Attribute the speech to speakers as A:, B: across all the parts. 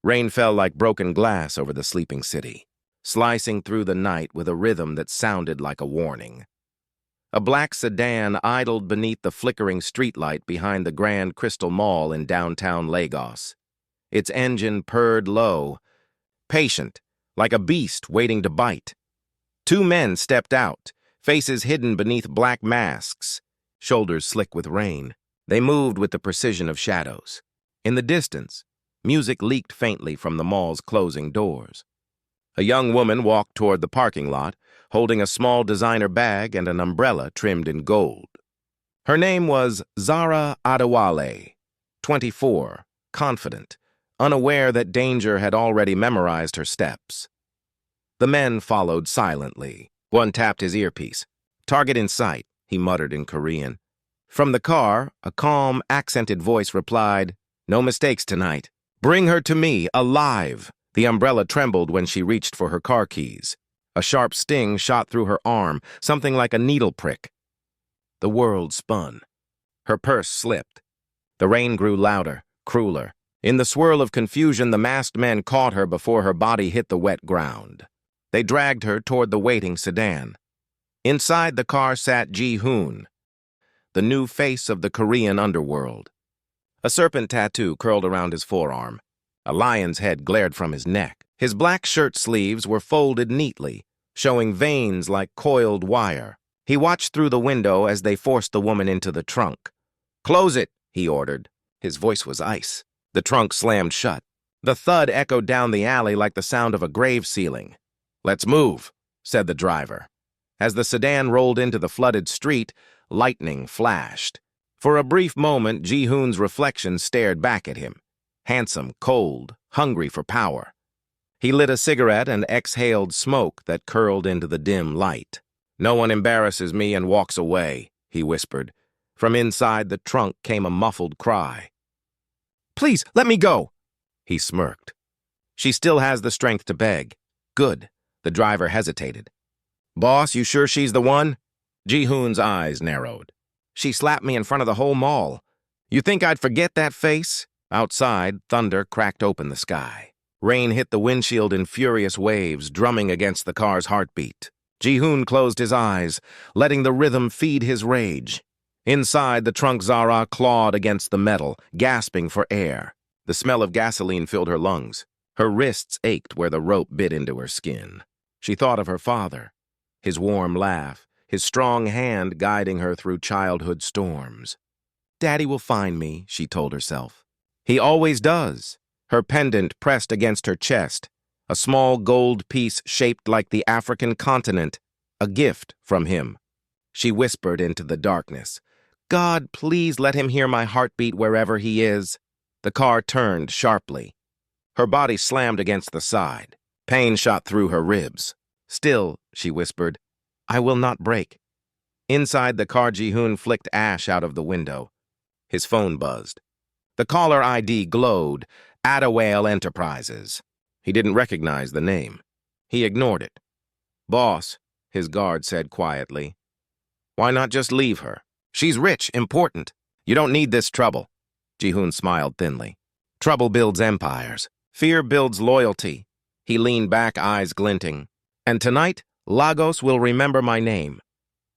A: Rain fell like broken glass over the sleeping city, slicing through the night with a rhythm that sounded like a warning. A black sedan idled beneath the flickering streetlight behind the Grand Crystal Mall in downtown Lagos. Its engine purred low, patient, like a beast waiting to bite. Two men stepped out, faces hidden beneath black masks, shoulders slick with rain. They moved with the precision of shadows. In the distance, music leaked faintly from the mall's closing doors. A young woman walked toward the parking lot, holding a small designer bag and an umbrella trimmed in gold. Her name was Zara Adewale, 24, confident, unaware that danger had already memorized her steps. The men followed silently. One tapped his earpiece. "Target in sight," he muttered in Korean. From the car, a calm, accented voice replied, "No mistakes tonight. Bring her to me, alive." The umbrella trembled when she reached for her car keys. A sharp sting shot through her arm, something like a needle prick. The world spun. Her purse slipped. The rain grew louder, crueler. In the swirl of confusion, the masked men caught her before her body hit the wet ground. They dragged her toward the waiting sedan. Inside the car sat Ji-hoon, the new face of the Korean underworld. A serpent tattoo curled around his forearm. A lion's head glared from his neck. His black shirt sleeves were folded neatly, showing veins like coiled wire. He watched through the window as they forced the woman into the trunk. "Close it," he ordered. His voice was ice. The trunk slammed shut. The thud echoed down the alley like the sound of a grave ceiling. "Let's move," said the driver. As the sedan rolled into the flooded street, lightning flashed. For a brief moment, Ji-hoon's reflection stared back at him. Handsome, cold, hungry for power. He lit a cigarette and exhaled smoke that curled into the dim light. "No one embarrasses me and walks away," he whispered. From inside the trunk came a muffled cry. "Please, let me go," he smirked. "She still has the strength to beg." "Good." The driver hesitated. "Boss, you sure she's the one?" Ji-hoon's eyes narrowed. "She slapped me in front of the whole mall. You think I'd forget that face?" Outside, thunder cracked open the sky. Rain hit the windshield in furious waves, drumming against the car's heartbeat. Ji-hoon closed his eyes, letting the rhythm feed his rage. Inside, the trunk Zara clawed against the metal, gasping for air. The smell of gasoline filled her lungs. Her wrists ached where the rope bit into her skin. She thought of her father, his warm laugh, his strong hand guiding her through childhood storms. "Daddy will find me," she told herself. "He always does." Her pendant pressed against her chest, a small gold piece shaped like the African continent, a gift from him. She whispered into the darkness, "God, please let him hear my heartbeat wherever he is." The car turned sharply. Her body slammed against the side. Pain shot through her ribs. "Still," she whispered, "I will not break." Inside the car, Ji-hoon flicked ash out of the window. His phone buzzed. The caller ID glowed, Adewale Enterprises. He didn't recognize the name. He ignored it. "Boss," his guard said quietly, "why not just leave her? She's rich, important. You don't need this trouble." Ji-hoon smiled thinly. "Trouble builds empires. Fear builds loyalty." He leaned back, eyes glinting. "And tonight, Lagos will remember my name."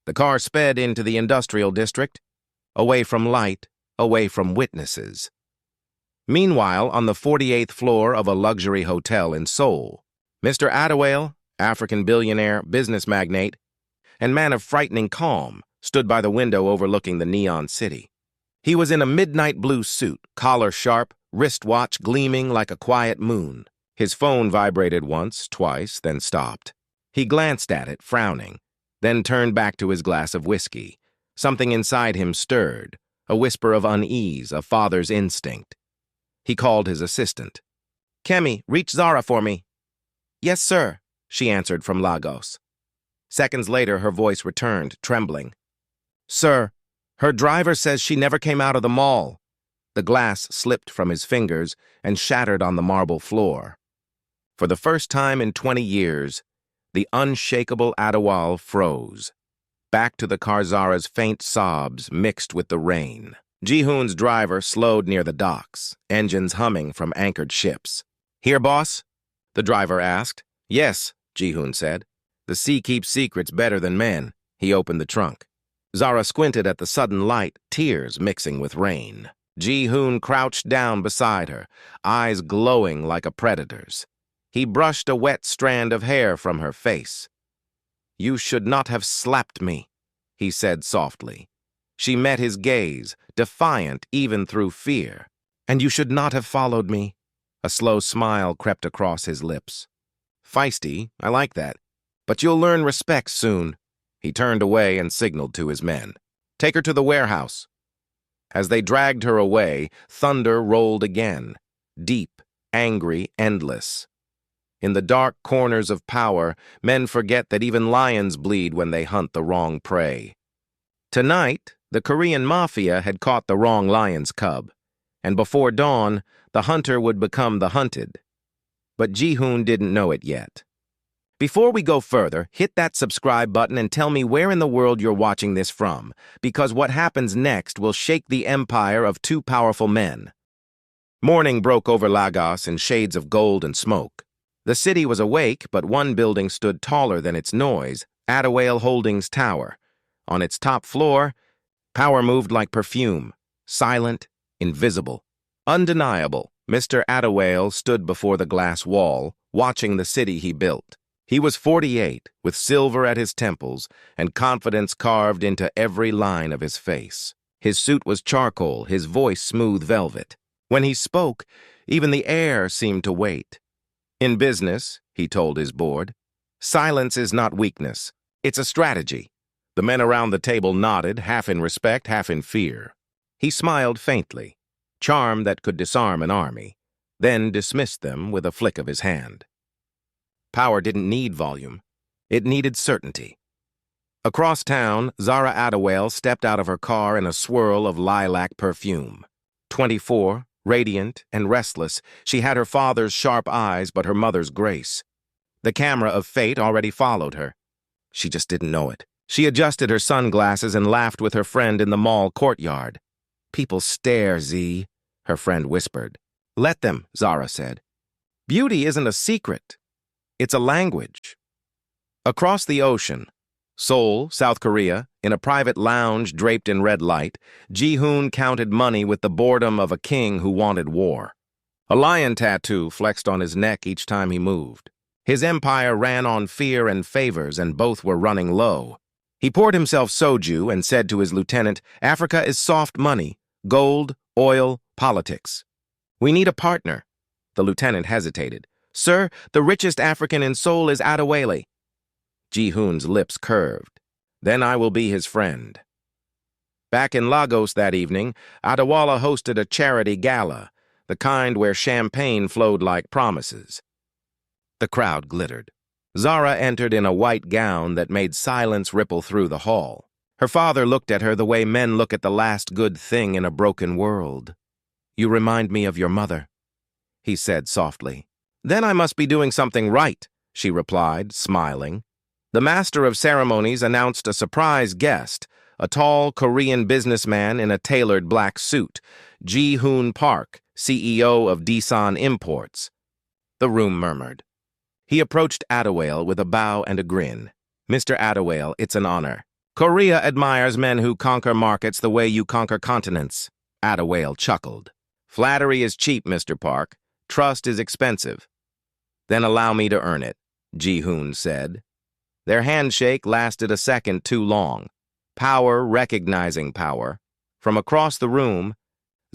A: The car sped into the industrial district, away from light, away from witnesses. Meanwhile, on the 48th floor of a luxury hotel in Seoul, Mr. Adewale, African billionaire, business magnate, and man of frightening calm, stood by the window overlooking the neon city. He was in a midnight blue suit, collar sharp, wristwatch gleaming like a quiet moon. His phone vibrated once, twice, then stopped. He glanced at it, frowning, then turned back to his glass of whiskey. Something inside him stirred, a whisper of unease, a father's instinct. He called his assistant. "Kemi, reach Zara for me." "Yes, sir," she answered from Lagos. Seconds later, her voice returned, trembling. "Sir, her driver says she never came out of the mall." The glass slipped from his fingers and shattered on the marble floor. For the first time in 20 years, the unshakable Adewale froze. Back to the car, Zara's faint sobs mixed with the rain. Ji-hoon's driver slowed near the docks, engines humming from anchored ships. "Here, boss?" the driver asked. "Yes," Ji-hoon said. "The sea keeps secrets better than men." He opened the trunk. Zara squinted at the sudden light, tears mixing with rain. Ji-hoon crouched down beside her, eyes glowing like a predator's. He brushed a wet strand of hair from her face. "You should not have slapped me," he said softly. She met his gaze, defiant even through fear. "And you should not have followed me." A slow smile crept across his lips. "Feisty, I like that. But you'll learn respect soon." He turned away and signaled to his men. "Take her to the warehouse." As they dragged her away, thunder rolled again. Deep, angry, endless. In the dark corners of power, men forget that even lions bleed when they hunt the wrong prey. Tonight, the Korean mafia had caught the wrong lion's cub, and before dawn, the hunter would become the hunted. But Ji-hoon didn't know it yet. Before we go further, hit that subscribe button and tell me where in the world you're watching this from, because what happens next will shake the empire of two powerful men. Morning broke over Lagos in shades of gold and smoke. The city was awake, but one building stood taller than its noise, Adewale Holdings Tower. On its top floor, power moved like perfume, silent, invisible, undeniable. Mr. Adewale stood before the glass wall, watching the city he built. He was 48, with silver at his temples and confidence carved into every line of his face. His suit was charcoal, his voice smooth velvet. When he spoke, even the air seemed to wait. "In business," he told his board, "silence is not weakness. It's a strategy." The men around the table nodded, half in respect, half in fear. He smiled faintly, charm that could disarm an army, then dismissed them with a flick of his hand. Power didn't need volume. It needed certainty. Across town, Zara Adewale stepped out of her car in a swirl of lilac perfume. 24, radiant and restless, she had her father's sharp eyes but her mother's grace. The camera of fate already followed her. She just didn't know it. She adjusted her sunglasses and laughed with her friend in the mall courtyard. "People stare, Z," her friend whispered. "Let them," Zara said. "Beauty isn't a secret. It's a language." Across the ocean, Seoul, South Korea, in a private lounge draped in red light, Ji-hoon counted money with the boredom of a king who wanted war. A lion tattoo flexed on his neck each time he moved. His empire ran on fear and favors, and both were running low. He poured himself soju and said to his lieutenant, "Africa is soft money, gold, oil, politics. We need a partner." The lieutenant hesitated. "Sir, the richest African in Seoul is Adewale." Ji-hoon's lips curved. "Then I will be his friend." Back in Lagos that evening, Adewale hosted a charity gala, the kind where champagne flowed like promises. The crowd glittered. Zara entered in a white gown that made silence ripple through the hall. Her father looked at her the way men look at the last good thing in a broken world. "You remind me of your mother," he said softly. "Then I must be doing something right," she replied, smiling. The master of ceremonies announced a surprise guest, a tall Korean businessman in a tailored black suit, Ji-hoon Park, CEO of Daesan Imports. The room murmured. He approached Adewale with a bow and a grin. "Mr. Adewale, it's an honor. Korea admires men who conquer markets the way you conquer continents." Adewale chuckled. "Flattery is cheap, Mr. Park. Trust is expensive." "Then allow me to earn it," Ji-hoon said. Their handshake lasted a second too long. Power recognizing power. From across the room,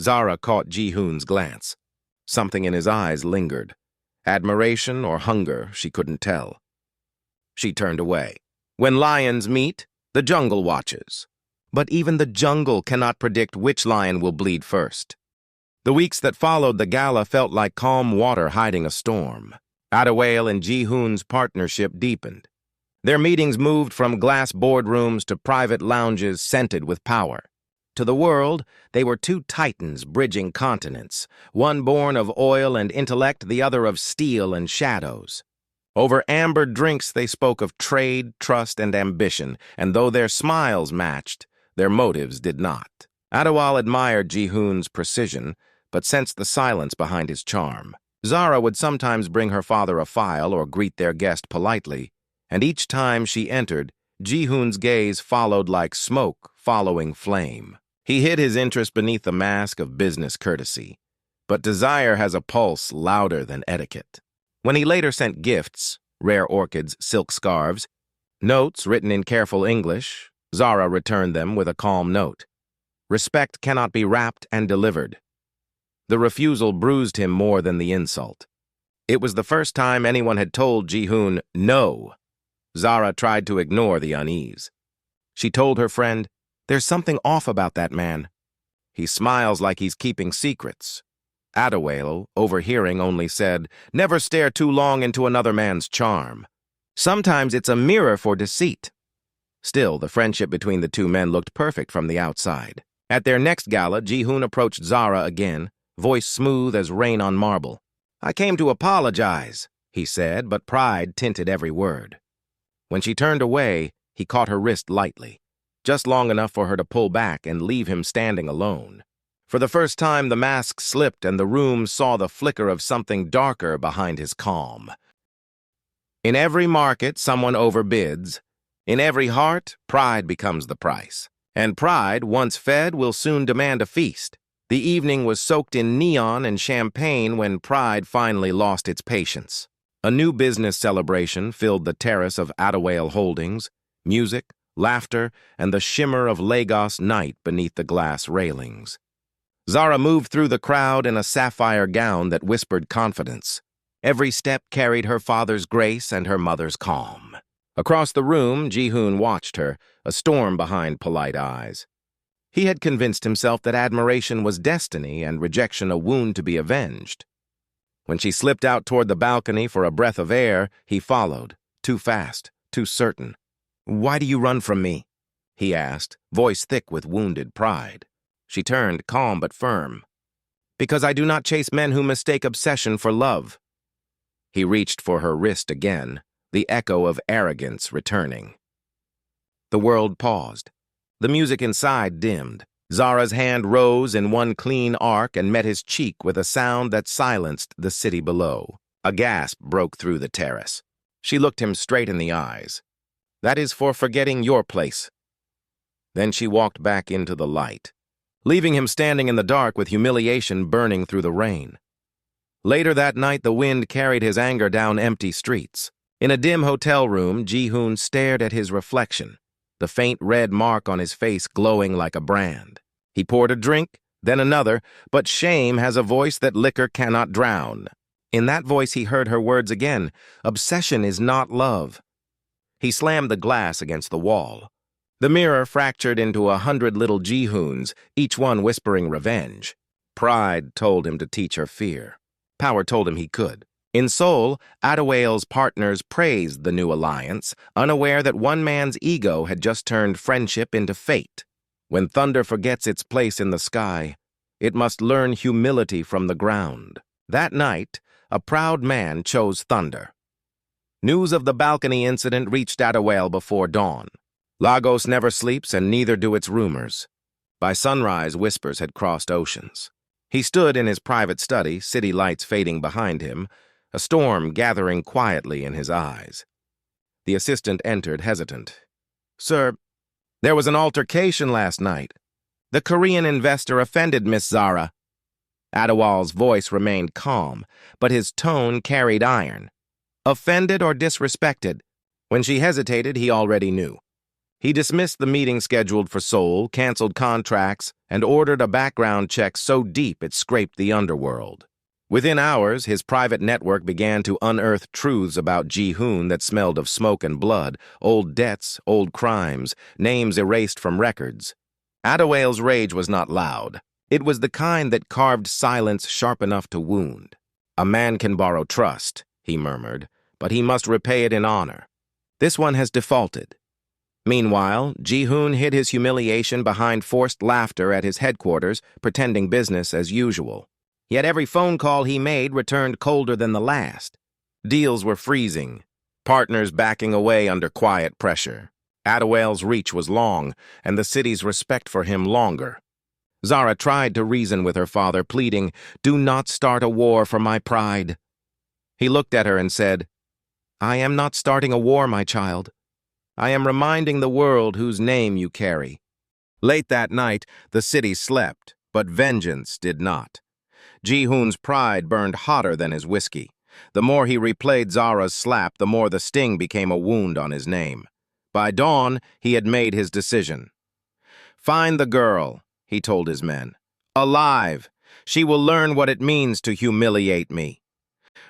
A: Zara caught Ji-hoon's glance. Something in his eyes lingered. Admiration or hunger, she couldn't tell. She turned away. When lions meet, the jungle watches. But even the jungle cannot predict which lion will bleed first. The weeks that followed the gala felt like calm water hiding a storm. Adewale and Ji-hoon's partnership deepened. Their meetings moved from glass boardrooms to private lounges scented with power. To the world, they were two titans bridging continents, one born of oil and intellect, the other of steel and shadows. Over amber drinks they spoke of trade, trust, and ambition, and though their smiles matched, their motives did not. Adewale admired Ji-hoon's precision, but sensed the silence behind his charm. Zara would sometimes bring her father a file or greet their guest politely, and each time she entered, Ji-hoon's gaze followed like smoke following flame. He hid his interest beneath the mask of business courtesy, but desire has a pulse louder than etiquette. When he later sent gifts, rare orchids, silk scarves, notes written in careful English, Zara returned them with a calm note. Respect cannot be wrapped and delivered. The refusal bruised him more than the insult. It was the first time anyone had told Ji-hoon no. Zara tried to ignore the unease. She told her friend, "There's something off about that man. He smiles like he's keeping secrets." Adewale, overhearing, only said, "Never stare too long into another man's charm. Sometimes it's a mirror for deceit." Still, the friendship between the two men looked perfect from the outside. At their next gala, Ji-hoon approached Zara again, voice smooth as rain on marble. "I came to apologize," he said, but pride tinted every word. When she turned away, he caught her wrist lightly, just long enough for her to pull back and leave him standing alone. For the first time, the mask slipped and the room saw the flicker of something darker behind his calm. In every market, someone overbids. In every heart, pride becomes the price. And pride, once fed, will soon demand a feast. The evening was soaked in neon and champagne when pride finally lost its patience. A new business celebration filled the terrace of Adewale Holdings, music, laughter, and the shimmer of Lagos night beneath the glass railings. Zara moved through the crowd in a sapphire gown that whispered confidence. Every step carried her father's grace and her mother's calm. Across the room, Ji-hoon watched her, a storm behind polite eyes. He had convinced himself that admiration was destiny and rejection a wound to be avenged. When she slipped out toward the balcony for a breath of air, he followed, too fast, too certain. "Why do you run from me?" he asked, voice thick with wounded pride. She turned, calm but firm. "Because I do not chase men who mistake obsession for love." He reached for her wrist again, the echo of arrogance returning. The world paused. The music inside dimmed. Zara's hand rose in one clean arc and met his cheek with a sound that silenced the city below. A gasp broke through the terrace. She looked him straight in the eyes. "That is for forgetting your place." Then she walked back into the light, leaving him standing in the dark with humiliation burning through the rain. Later that night, the wind carried his anger down empty streets. In a dim hotel room, Ji-hoon stared at his reflection, the faint red mark on his face glowing like a brand. He poured a drink, then another, but shame has a voice that liquor cannot drown. In that voice he heard her words again, "Obsession is not love." He slammed the glass against the wall. The mirror fractured into 100 little Ji-hoons, each one whispering revenge. Pride told him to teach her fear. Power told him he could. In Seoul, Adewale's partners praised the new alliance, unaware that one man's ego had just turned friendship into fate. When thunder forgets its place in the sky, it must learn humility from the ground. That night, a proud man chose thunder. News of the balcony incident reached Adewale before dawn. Lagos never sleeps, and neither do its rumors. By sunrise, whispers had crossed oceans. He stood in his private study, city lights fading behind him, a storm gathering quietly in his eyes. The assistant entered, hesitant. "Sir, there was an altercation last night. The Korean investor offended Miss Zara." Adewale's voice remained calm, but his tone carried iron. Offended or disrespected? When she hesitated, he already knew. He dismissed the meeting scheduled for Seoul, canceled contracts, and ordered a background check so deep it scraped the underworld. Within hours, his private network began to unearth truths about Ji-hoon that smelled of smoke and blood, old debts, old crimes, names erased from records. Adewale's rage was not loud. It was the kind that carved silence sharp enough to wound. "A man can borrow trust," he murmured, "but he must repay it in honor. This one has defaulted." Meanwhile, Ji-hoon hid his humiliation behind forced laughter at his headquarters, pretending business as usual. Yet every phone call he made returned colder than the last. Deals were freezing, partners backing away under quiet pressure. Adewale's reach was long, and the city's respect for him longer. Zara tried to reason with her father, pleading, "Do not start a war for my pride." He looked at her and said, "I am not starting a war, my child. I am reminding the world whose name you carry." Late that night, the city slept, but vengeance did not. Ji-hoon's pride burned hotter than his whiskey. The more he replayed Zara's slap, the more the sting became a wound on his name. By dawn, he had made his decision. "Find the girl," he told his men. "Alive! She will learn what it means to humiliate me."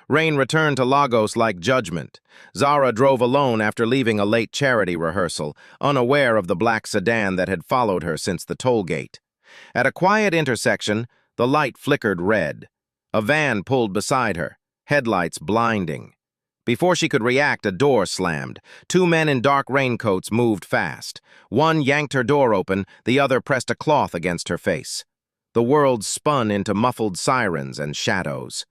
A: Rain returned to Lagos like judgment. Zara drove alone after leaving a late charity rehearsal, unaware of the black sedan that had followed her since the toll gate. At a quiet intersection, the light flickered red. A van pulled beside her, headlights blinding. Before she could react, a door slammed. Two men in dark raincoats moved fast. One yanked her door open, the other pressed a cloth against her face. The world spun into muffled sirens and shadows.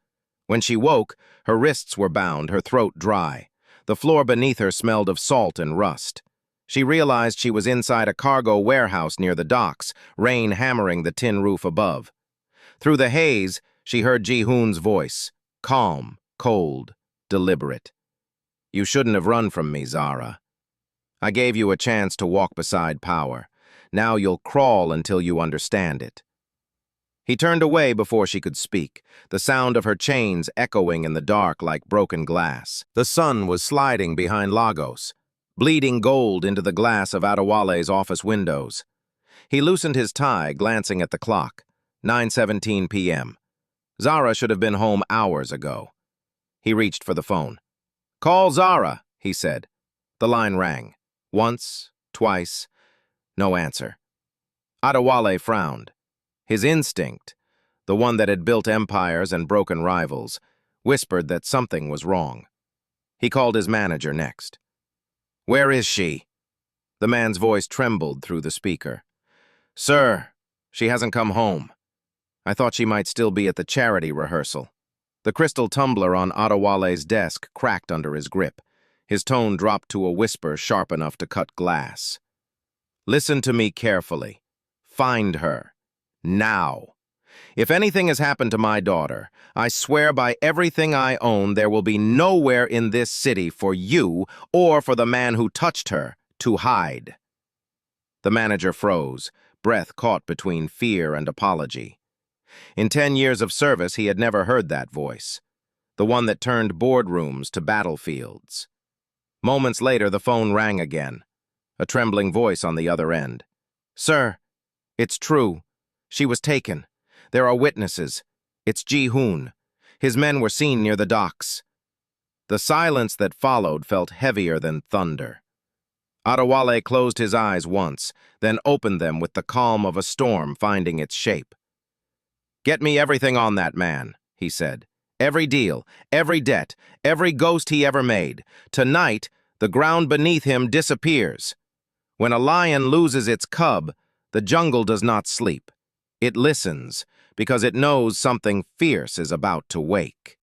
A: When she woke, her wrists were bound, her throat dry. The floor beneath her smelled of salt and rust. She realized she was inside a cargo warehouse near the docks, rain hammering the tin roof above. Through the haze, she heard Ji-hoon's voice, calm, cold, deliberate. "You shouldn't have run from me, Zara. I gave you a chance to walk beside power. Now you'll crawl until you understand it." He turned away before she could speak, the sound of her chains echoing in the dark like broken glass. The sun was sliding behind Lagos, bleeding gold into the glass of Adewale's office windows. He loosened his tie, glancing at the clock. 9:17 p.m. Zara should have been home hours ago. He reached for the phone. "Call Zara," he said. The line rang. Once, twice, no answer. Adewale frowned. His instinct, the one that had built empires and broken rivals, whispered that something was wrong. He called his manager next. "Where is she?" The man's voice trembled through the speaker. "Sir, she hasn't come home. I thought she might still be at the charity rehearsal." The crystal tumbler on Adewale's desk cracked under his grip. His tone dropped to a whisper sharp enough to cut glass. "Listen to me carefully. Find her. Now. If anything has happened to my daughter, I swear by everything I own there will be nowhere in this city for you or for the man who touched her to hide." The manager froze, breath caught between fear and apology. In 10 years of service, he had never heard that voice, the one that turned boardrooms to battlefields. Moments later, the phone rang again, a trembling voice on the other end. "Sir, it's true. She was taken. There are witnesses. It's Ji-hoon. His men were seen near the docks." The silence that followed felt heavier than thunder. Adewale closed his eyes once, then opened them with the calm of a storm finding its shape. "Get me everything on that man," he said. "Every deal, every debt, every ghost he ever made. Tonight, the ground beneath him disappears. When a lion loses its cub, the jungle does not sleep. It listens, because it knows something fierce is about to wake."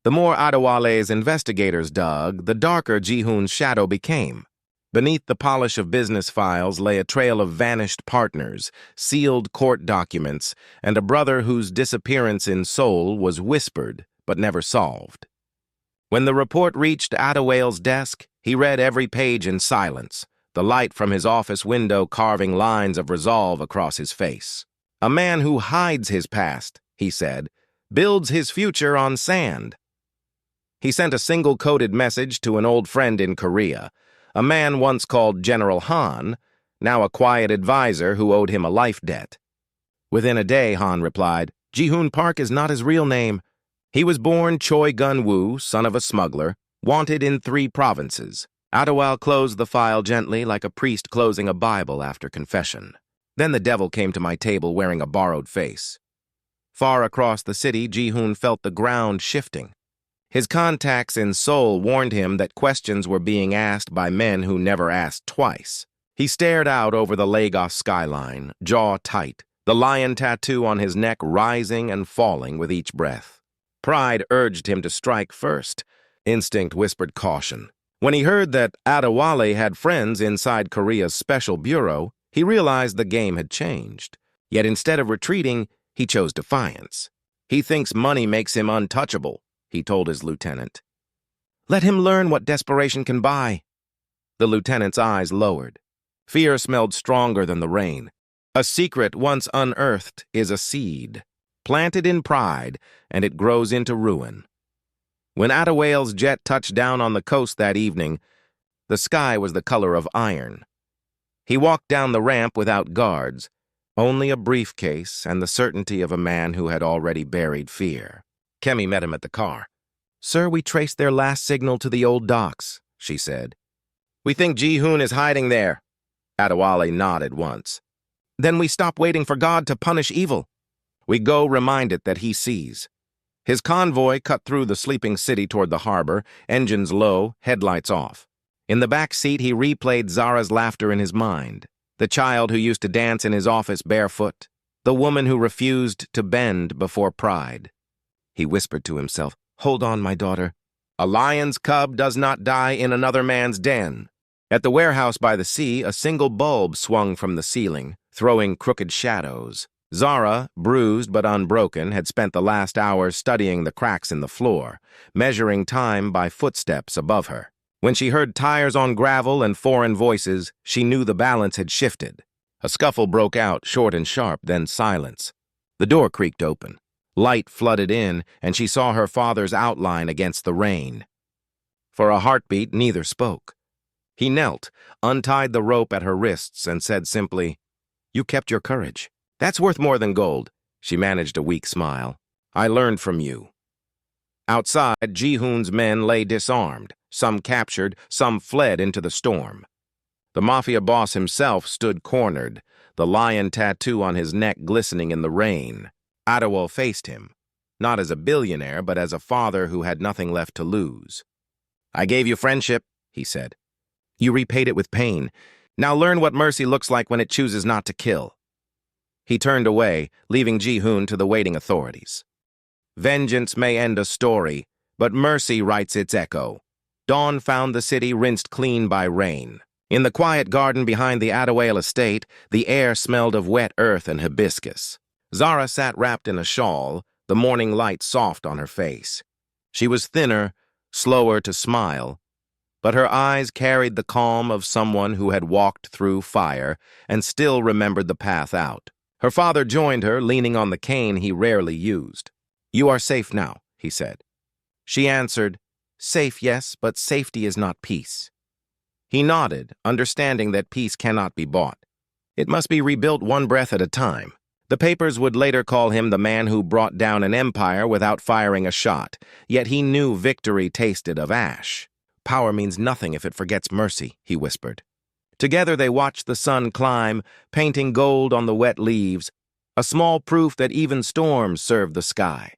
A: The more Adewale's investigators dug, the darker Ji-hoon's shadow became. Beneath the polish of business files lay a trail of vanished partners, sealed court documents, and a brother whose disappearance in Seoul was whispered but never solved. When the report reached Adewale's desk, he read every page in silence, the light from his office window carving lines of resolve across his face. "A man who hides his past," he said, "builds his future on sand." He sent a single-coded message to an old friend in Korea, a man once called General Han, now a quiet advisor who owed him a life debt. Within a day, Han replied, "Ji-hoon Park is not his real name. He was born Choi Gun-woo, son of a smuggler, wanted in 3 provinces." Adewale closed the file gently like a priest closing a Bible after confession. Then the devil came to my table wearing a borrowed face. Far across the city, Ji-hoon felt the ground shifting. His contacts in Seoul warned him that questions were being asked by men who never asked twice. He stared out over the Lagos skyline, jaw tight, the lion tattoo on his neck rising and falling with each breath. Pride urged him to strike first. Instinct whispered caution. When he heard that Adewale had friends inside Korea's special bureau, he realized the game had changed. Yet instead of retreating, he chose defiance. "He thinks money makes him untouchable," he told his lieutenant. "Let him learn what desperation can buy." The lieutenant's eyes lowered. Fear smelled stronger than the rain. A secret once unearthed is a seed, planted in pride, and it grows into ruin. When Adewale's jet touched down on the coast that evening, the sky was the color of iron. He walked down the ramp without guards, only a briefcase and the certainty of a man who had already buried fear. Kemi met him at the car. "Sir, we traced their last signal to the old docks," she said. "We think Ji-hoon is hiding there." Adewale nodded once. "Then we stop waiting for God to punish evil. We go remind it that he sees." His convoy cut through the sleeping city toward the harbor, engines low, headlights off. In the back seat, he replayed Zara's laughter in his mind. The child who used to dance in his office barefoot. The woman who refused to bend before pride. He whispered to himself, "Hold on, my daughter. A lion's cub does not die in another man's den." At the warehouse by the sea, a single bulb swung from the ceiling, throwing crooked shadows. Zara, bruised but unbroken, had spent the last hours studying the cracks in the floor, measuring time by footsteps above her. When she heard tires on gravel and foreign voices, she knew the balance had shifted. A scuffle broke out, short and sharp, then silence. The door creaked open. Light flooded in, and she saw her father's outline against the rain. For a heartbeat, neither spoke. He knelt, untied the rope at her wrists, and said simply, "You kept your courage. That's worth more than gold." She managed a weak smile. "I learned from you." Outside, Ji-hoon's men lay disarmed, some captured, some fled into the storm. The mafia boss himself stood cornered, the lion tattoo on his neck glistening in the rain. Adewale faced him, not as a billionaire, but as a father who had nothing left to lose. "I gave you friendship," he said. "You repaid it with pain. Now learn what mercy looks like when it chooses not to kill." He turned away, leaving Ji-hoon to the waiting authorities. Vengeance may end a story, but mercy writes its echo. Dawn found the city rinsed clean by rain. In the quiet garden behind the Adewale estate, the air smelled of wet earth and hibiscus. Zara sat wrapped in a shawl, the morning light soft on her face. She was thinner, slower to smile, but her eyes carried the calm of someone who had walked through fire and still remembered the path out. Her father joined her, leaning on the cane he rarely used. "You are safe now," he said. She answered, "Safe, yes, but safety is not peace." He nodded, understanding that peace cannot be bought. It must be rebuilt one breath at a time. The papers would later call him the man who brought down an empire without firing a shot, yet he knew victory tasted of ash. "Power means nothing if it forgets mercy," he whispered. Together they watched the sun climb, painting gold on the wet leaves, a small proof that even storms serve the sky.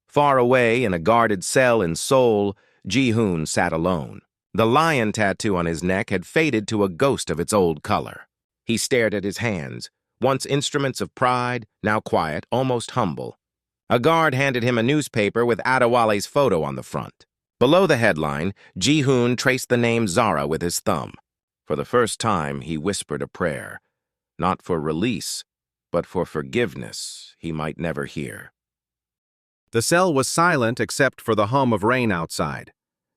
A: Far away, in a guarded cell in Seoul, Ji-hoon sat alone. The lion tattoo on his neck had faded to a ghost of its old color. He stared at his hands, once instruments of pride, now quiet, almost humble. A guard handed him a newspaper with Adewale's photo on the front. Below the headline, Ji-hoon traced the name Zara with his thumb. For the first time, he whispered a prayer, not for release, but for forgiveness he might never hear. The cell was silent except for the hum of rain outside.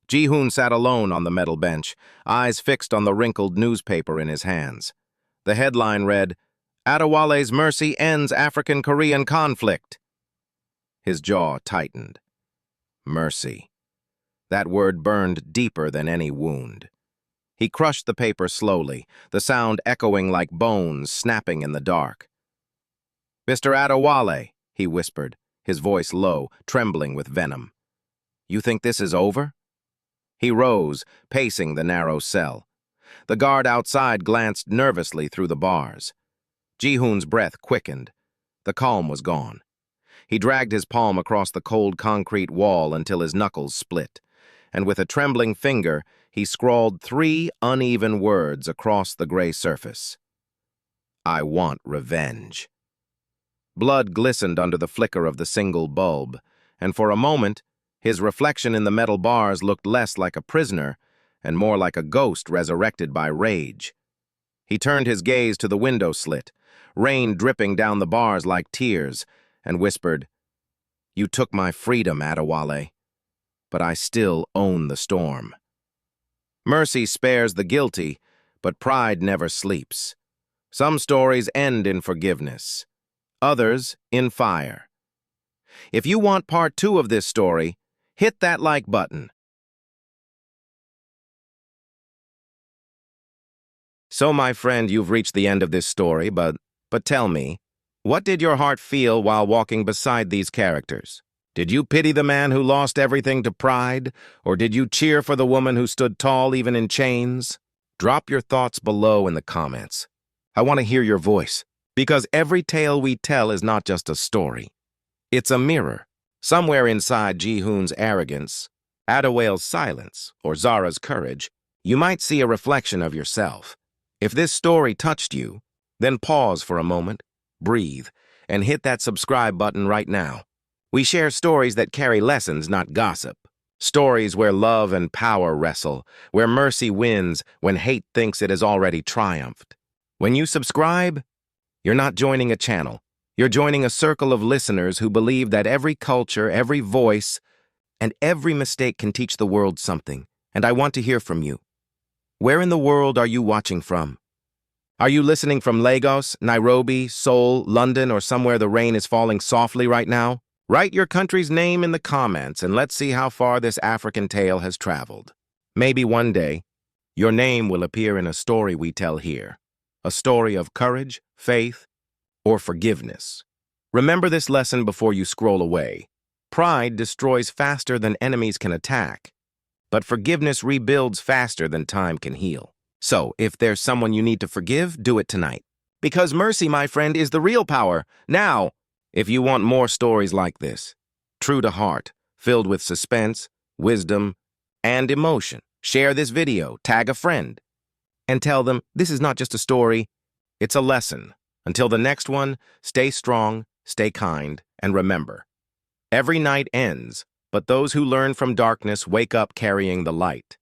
A: Ji-hoon sat alone on the metal bench, eyes fixed on the wrinkled newspaper in his hands. The headline read, "Adewale's mercy ends African-Korean conflict." His jaw tightened. Mercy. That word burned deeper than any wound. He crushed the paper slowly, the sound echoing like bones snapping in the dark. "Mr. Adewale," he whispered, his voice low, trembling with venom. "You think this is over?" He rose, pacing the narrow cell. The guard outside glanced nervously through the bars. Ji-hoon's breath quickened. The calm was gone. He dragged his palm across the cold concrete wall until his knuckles split, and with a trembling finger, he scrawled 3 uneven words across the gray surface. "I want revenge." Blood glistened under the flicker of the single bulb, and for a moment, his reflection in the metal bars looked less like a prisoner and more like a ghost resurrected by rage. He turned his gaze to the window slit, rain dripping down the bars like tears, and whispered, "You took my freedom, Adewale, but I still own the storm." Mercy spares the guilty, but pride never sleeps. Some stories end in forgiveness, others in fire. If you want part 2 of this story, hit that like button. So, my friend, you've reached the end of this story, but tell me, what did your heart feel while walking beside these characters? Did you pity the man who lost everything to pride, or did you cheer for the woman who stood tall even in chains? Drop your thoughts below in the comments. I want to hear your voice, because every tale we tell is not just a story. It's a mirror. Somewhere inside Ji-hoon's arrogance, Adewale's silence, or Zara's courage, you might see a reflection of yourself. If this story touched you, then pause for a moment, breathe, and hit that subscribe button right now. We share stories that carry lessons, not gossip. Stories where love and power wrestle, where mercy wins when hate thinks it has already triumphed. When you subscribe, you're not joining a channel. You're joining a circle of listeners who believe that every culture, every voice, and every mistake can teach the world something. And I want to hear from you. Where in the world are you watching from? Are you listening from Lagos, Nairobi, Seoul, London, or somewhere the rain is falling softly right now? Write your country's name in the comments and let's see how far this African tale has traveled. Maybe one day, your name will appear in a story we tell here. A story of courage, faith, or forgiveness. Remember this lesson before you scroll away. Pride destroys faster than enemies can attack, but forgiveness rebuilds faster than time can heal. So, if there's someone you need to forgive, do it tonight. Because mercy, my friend, is the real power. Now, if you want more stories like this, true to heart, filled with suspense, wisdom, and emotion, share this video, tag a friend, and tell them this is not just a story, it's a lesson. Until the next one, stay strong, stay kind, and remember, every night ends, but those who learn from darkness wake up carrying the light.